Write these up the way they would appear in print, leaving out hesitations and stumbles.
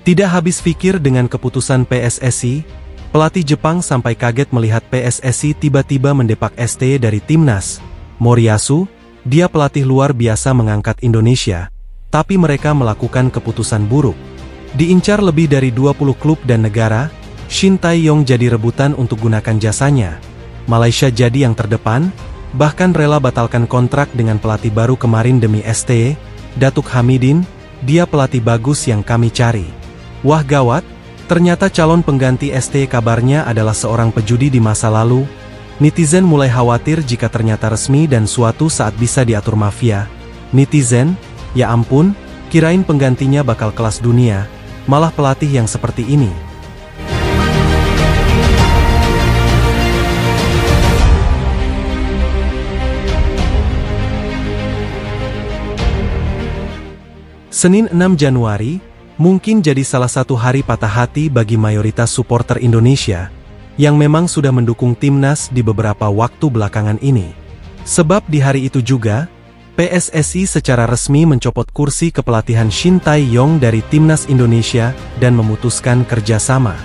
Tidak habis pikir dengan keputusan PSSI, pelatih Jepang sampai kaget melihat PSSI tiba-tiba mendepak STY dari timnas. Moriyasu, dia pelatih luar biasa mengangkat Indonesia, tapi mereka melakukan keputusan buruk. Diincar lebih dari 20 klub dan negara, Shin Tae-yong jadi rebutan untuk gunakan jasanya. Malaysia jadi yang terdepan, bahkan rela batalkan kontrak dengan pelatih baru kemarin demi STY, Datuk Hamidin, dia pelatih bagus yang kami cari. Wah gawat, ternyata calon pengganti STY kabarnya adalah seorang pejudi di masa lalu. Netizen mulai khawatir jika ternyata resmi dan suatu saat bisa diatur mafia. Netizen, ya ampun, kirain penggantinya bakal kelas dunia, malah pelatih yang seperti ini. Senin 6 Januari, mungkin jadi salah satu hari patah hati bagi mayoritas supporter Indonesia, yang memang sudah mendukung timnas di beberapa waktu belakangan ini. Sebab di hari itu juga, PSSI secara resmi mencopot kursi kepelatihan Shin Tae-yong dari timnas Indonesia dan memutuskan kerjasama.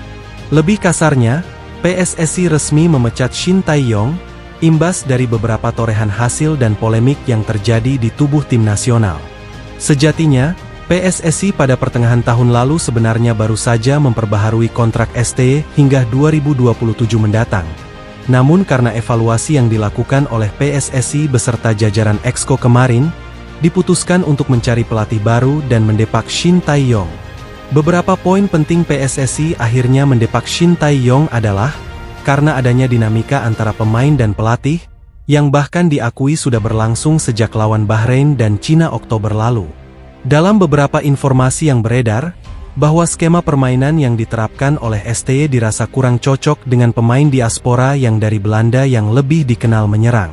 Lebih kasarnya, PSSI resmi memecat Shin Tae-yong, imbas dari beberapa torehan hasil dan polemik yang terjadi di tubuh tim nasional. Sejatinya, PSSI pada pertengahan tahun lalu sebenarnya baru saja memperbaharui kontrak STY hingga 2027 mendatang. Namun karena evaluasi yang dilakukan oleh PSSI beserta jajaran Exco kemarin, diputuskan untuk mencari pelatih baru dan mendepak Shin Tae-yong. Beberapa poin penting PSSI akhirnya mendepak Shin Tae-yong adalah karena adanya dinamika antara pemain dan pelatih, yang bahkan diakui sudah berlangsung sejak lawan Bahrain dan Cina Oktober lalu. Dalam beberapa informasi yang beredar, bahwa skema permainan yang diterapkan oleh STY dirasa kurang cocok dengan pemain diaspora yang dari Belanda yang lebih dikenal menyerang.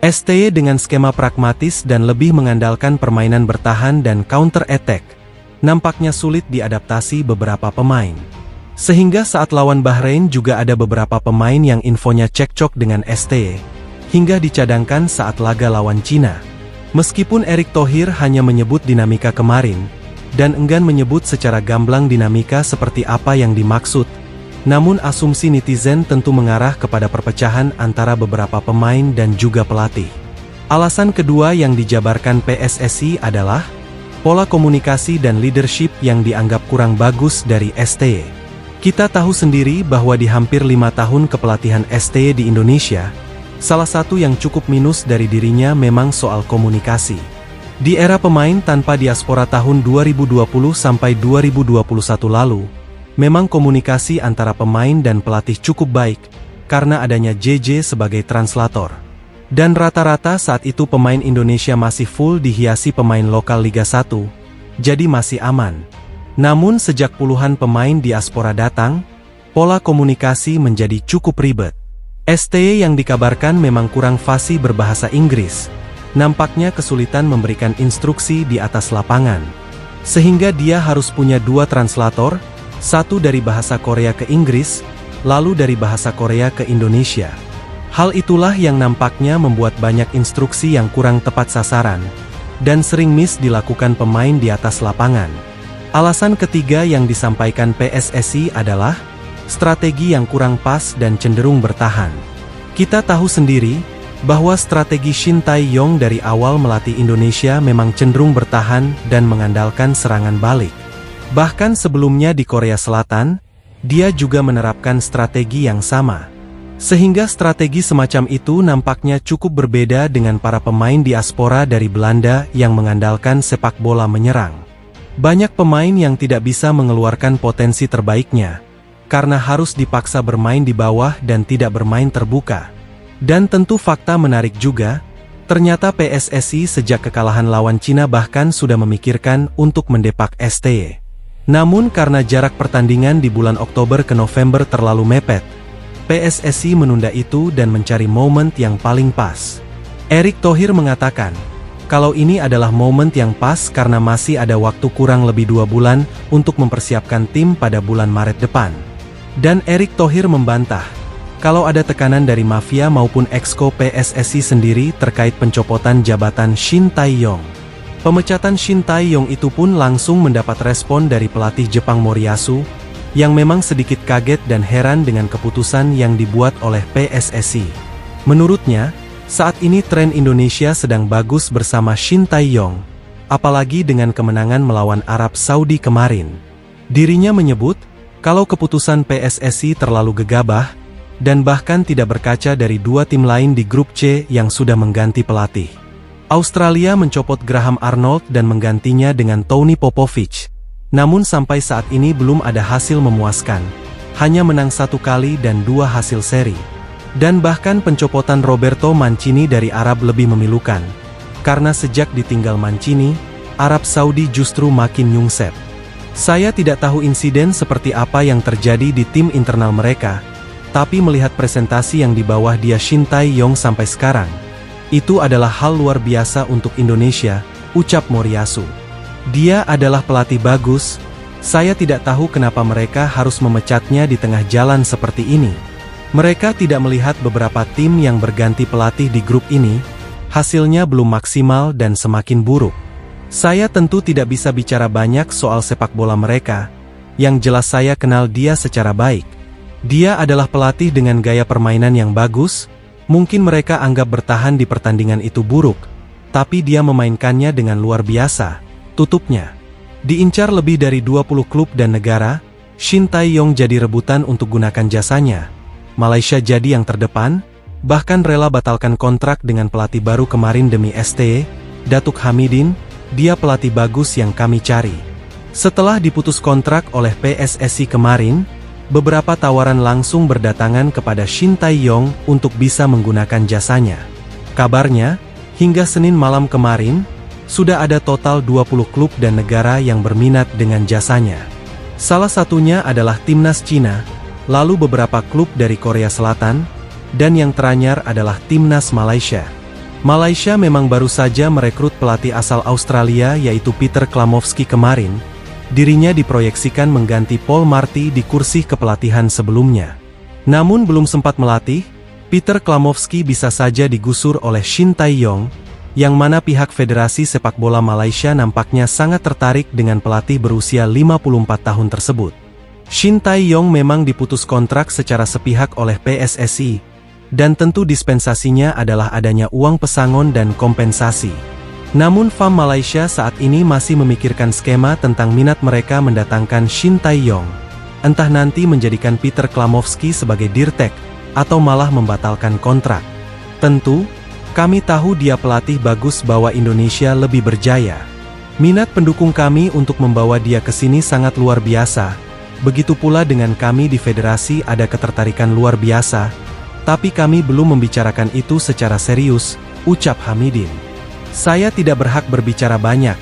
STY dengan skema pragmatis dan lebih mengandalkan permainan bertahan dan counter-attack, nampaknya sulit diadaptasi beberapa pemain. Sehingga saat lawan Bahrain juga ada beberapa pemain yang infonya cekcok dengan STY, hingga dicadangkan saat laga lawan Cina. Meskipun Erick Thohir hanya menyebut dinamika kemarin, dan enggan menyebut secara gamblang dinamika seperti apa yang dimaksud, namun asumsi netizen tentu mengarah kepada perpecahan antara beberapa pemain dan juga pelatih. Alasan kedua yang dijabarkan PSSI adalah pola komunikasi dan leadership yang dianggap kurang bagus dari STY. Kita tahu sendiri bahwa di hampir 5 tahun kepelatihan STY di Indonesia, salah satu yang cukup minus dari dirinya memang soal komunikasi. Di era pemain tanpa diaspora tahun 2020 sampai 2021 lalu, memang komunikasi antara pemain dan pelatih cukup baik, karena adanya JJ sebagai translator. Dan rata-rata saat itu pemain Indonesia masih full dihiasi pemain lokal Liga 1, jadi masih aman. Namun sejak puluhan pemain diaspora datang, pola komunikasi menjadi cukup ribet. STY yang dikabarkan memang kurang fasih berbahasa Inggris, nampaknya kesulitan memberikan instruksi di atas lapangan. Sehingga dia harus punya 2 translator, satu dari bahasa Korea ke Inggris, lalu dari bahasa Korea ke Indonesia. Hal itulah yang nampaknya membuat banyak instruksi yang kurang tepat sasaran, dan sering miss dilakukan pemain di atas lapangan. Alasan ketiga yang disampaikan PSSI adalah strategi yang kurang pas dan cenderung bertahan. Kita tahu sendiri, bahwa strategi Shin Tae-yong dari awal melatih Indonesia memang cenderung bertahan dan mengandalkan serangan balik. Bahkan sebelumnya di Korea Selatan, dia juga menerapkan strategi yang sama. Sehingga strategi semacam itu nampaknya cukup berbeda dengan para pemain diaspora dari Belanda yang mengandalkan sepak bola menyerang. Banyak pemain yang tidak bisa mengeluarkan potensi terbaiknya, karena harus dipaksa bermain di bawah dan tidak bermain terbuka. Dan tentu fakta menarik juga, ternyata PSSI sejak kekalahan lawan Cina bahkan sudah memikirkan untuk mendepak STY. Namun karena jarak pertandingan di bulan Oktober ke November terlalu mepet, PSSI menunda itu dan mencari momen yang paling pas. Erick Thohir mengatakan, kalau ini adalah momen yang pas karena masih ada waktu kurang lebih 2 bulan untuk mempersiapkan tim pada bulan Maret depan. Dan Erick Thohir membantah, kalau ada tekanan dari mafia maupun Exco PSSI sendiri terkait pencopotan jabatan Shin Tae-yong. Pemecatan Shin Tae-yong itu pun langsung mendapat respon dari pelatih Jepang Moriyasu, yang memang sedikit kaget dan heran dengan keputusan yang dibuat oleh PSSI. Menurutnya, saat ini tren Indonesia sedang bagus bersama Shin Tae-yong, apalagi dengan kemenangan melawan Arab Saudi kemarin. Dirinya menyebut, kalau keputusan PSSI terlalu gegabah, dan bahkan tidak berkaca dari dua tim lain di grup C yang sudah mengganti pelatih. Australia mencopot Graham Arnold dan menggantinya dengan Tony Popovich. Namun sampai saat ini belum ada hasil memuaskan. Hanya menang 1 kali dan 2 hasil seri. Dan bahkan pencopotan Roberto Mancini dari Arab lebih memilukan. Karena sejak ditinggal Mancini, Arab Saudi justru makin nyungsep. Saya tidak tahu insiden seperti apa yang terjadi di tim internal mereka. Tapi melihat presentasi yang di bawah dia Shin Tae-yong sampai sekarang, itu adalah hal luar biasa untuk Indonesia, ucap Moriyasu. Dia adalah pelatih bagus, saya tidak tahu kenapa mereka harus memecatnya di tengah jalan seperti ini. Mereka tidak melihat beberapa tim yang berganti pelatih di grup ini, hasilnya belum maksimal dan semakin buruk. Saya tentu tidak bisa bicara banyak soal sepak bola mereka, yang jelas saya kenal dia secara baik. Dia adalah pelatih dengan gaya permainan yang bagus. Mungkin mereka anggap bertahan di pertandingan itu buruk, tapi dia memainkannya dengan luar biasa, tutupnya. Diincar lebih dari 20 klub dan negara, Shin Tae-yong jadi rebutan untuk gunakan jasanya. Malaysia jadi yang terdepan, bahkan rela batalkan kontrak dengan pelatih baru kemarin demi STE, Datuk Hamidin, dia pelatih bagus yang kami cari. Setelah diputus kontrak oleh PSSI kemarin, beberapa tawaran langsung berdatangan kepada Shin Tae-yong untuk bisa menggunakan jasanya. Kabarnya, hingga Senin malam kemarin, sudah ada total 20 klub dan negara yang berminat dengan jasanya. Salah satunya adalah Timnas Cina, lalu beberapa klub dari Korea Selatan, dan yang teranyar adalah Timnas Malaysia. Malaysia memang baru saja merekrut pelatih asal Australia yaitu Peter Klamovski kemarin. Dirinya diproyeksikan mengganti Paul Marty di kursi kepelatihan sebelumnya. Namun belum sempat melatih, Peter Klamovski bisa saja digusur oleh Shin Tae-yong, yang mana pihak Federasi Sepak Bola Malaysia nampaknya sangat tertarik dengan pelatih berusia 54 tahun tersebut. Shin Tae-yong memang diputus kontrak secara sepihak oleh PSSI, dan tentu dispensasinya adalah adanya uang pesangon dan kompensasi. Namun FAM Malaysia saat ini masih memikirkan skema tentang minat mereka mendatangkan Shin Tae-yong. Entah nanti menjadikan Peter Klamovski sebagai dirtek, atau malah membatalkan kontrak. Tentu, kami tahu dia pelatih bagus bawa Indonesia lebih berjaya. Minat pendukung kami untuk membawa dia ke sini sangat luar biasa. Begitu pula dengan kami di federasi ada ketertarikan luar biasa. Tapi kami belum membicarakan itu secara serius, ucap Hamidin. Saya tidak berhak berbicara banyak.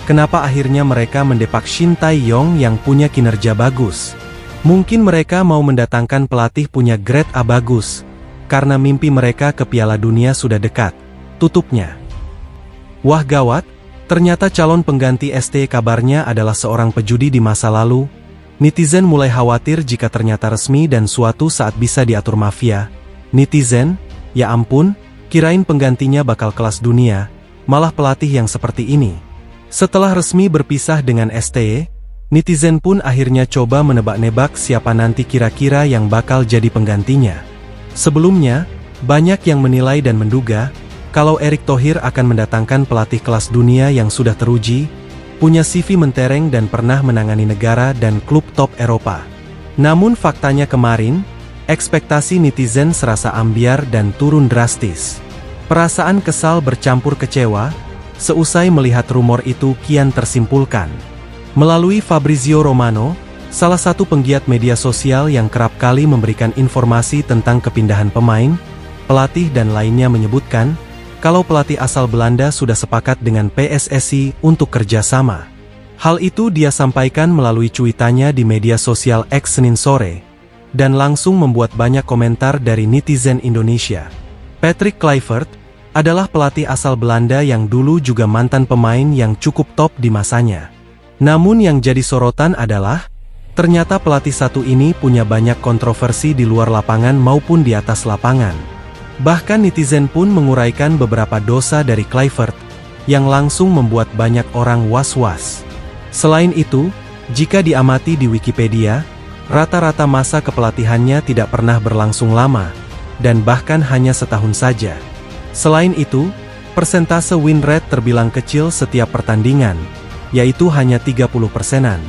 Kenapa akhirnya mereka mendepak Shin Tae-yong yang punya kinerja bagus? Mungkin mereka mau mendatangkan pelatih punya grade A bagus. Karena mimpi mereka ke Piala Dunia sudah dekat. Tutupnya. Wah gawat, ternyata calon pengganti ST kabarnya adalah seorang pejudi di masa lalu. Netizen mulai khawatir jika ternyata resmi dan suatu saat bisa diatur mafia. Netizen, ya ampun, kirain penggantinya bakal kelas dunia. Malah pelatih yang seperti ini. Setelah resmi berpisah dengan STE, netizen pun akhirnya coba menebak-nebak siapa nanti kira-kira yang bakal jadi penggantinya. Sebelumnya, banyak yang menilai dan menduga, kalau Erick Thohir akan mendatangkan pelatih kelas dunia yang sudah teruji, punya CV mentereng dan pernah menangani negara dan klub top Eropa. Namun faktanya kemarin, ekspektasi netizen serasa ambiar dan turun drastis. Perasaan kesal bercampur kecewa, seusai melihat rumor itu kian tersimpulkan. Melalui Fabrizio Romano, salah satu penggiat media sosial yang kerap kali memberikan informasi tentang kepindahan pemain, pelatih dan lainnya menyebutkan, kalau pelatih asal Belanda sudah sepakat dengan PSSI untuk kerjasama. Hal itu dia sampaikan melalui cuitannya di media sosial X Senin sore, dan langsung membuat banyak komentar dari netizen Indonesia. Patrick Kluivert adalah pelatih asal Belanda yang dulu juga mantan pemain yang cukup top di masanya. Namun yang jadi sorotan adalah, ternyata pelatih satu ini punya banyak kontroversi di luar lapangan maupun di atas lapangan. Bahkan netizen pun menguraikan beberapa dosa dari Kluivert, yang langsung membuat banyak orang was-was. Selain itu, jika diamati di Wikipedia, rata-rata masa kepelatihannya tidak pernah berlangsung lama, dan bahkan hanya setahun saja. Selain itu, persentase win rate terbilang kecil setiap pertandingan, yaitu hanya 30%-an.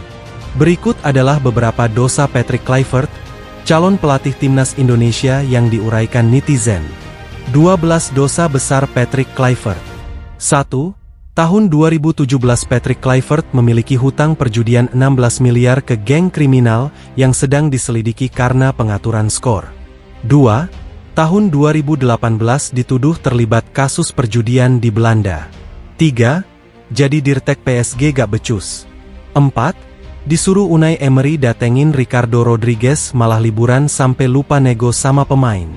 Berikut adalah beberapa dosa Patrick Kluivert, calon pelatih timnas Indonesia yang diuraikan netizen. 12 dosa besar Patrick Kluivert. 1. Tahun 2017 Patrick Kluivert memiliki hutang perjudian 16 miliar ke geng kriminal yang sedang diselidiki karena pengaturan skor. 2. Tahun 2018 dituduh terlibat kasus perjudian di Belanda. 3. Jadi dirtek PSG gak becus. 4. Disuruh Unai Emery datengin Ricardo Rodriguez malah liburan sampai lupa nego sama pemain.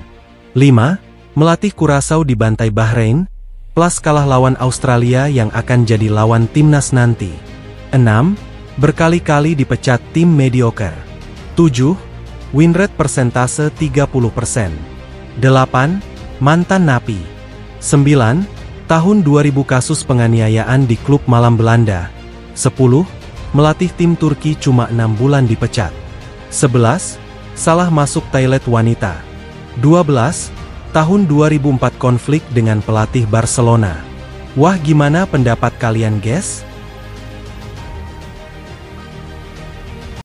5. Melatih Curaçao dibantai Bahrain, plus kalah lawan Australia yang akan jadi lawan timnas nanti. 6. Berkali-kali dipecat tim mediocre. 7. Win rate persentase 30%. 8. Mantan napi. 9. Tahun 2000 kasus penganiayaan di klub malam Belanda. 10. Melatih tim Turki cuma 6 bulan dipecat. 11. Salah masuk toilet wanita. 12. Tahun 2004 konflik dengan pelatih Barcelona. Wah, gimana pendapat kalian guys?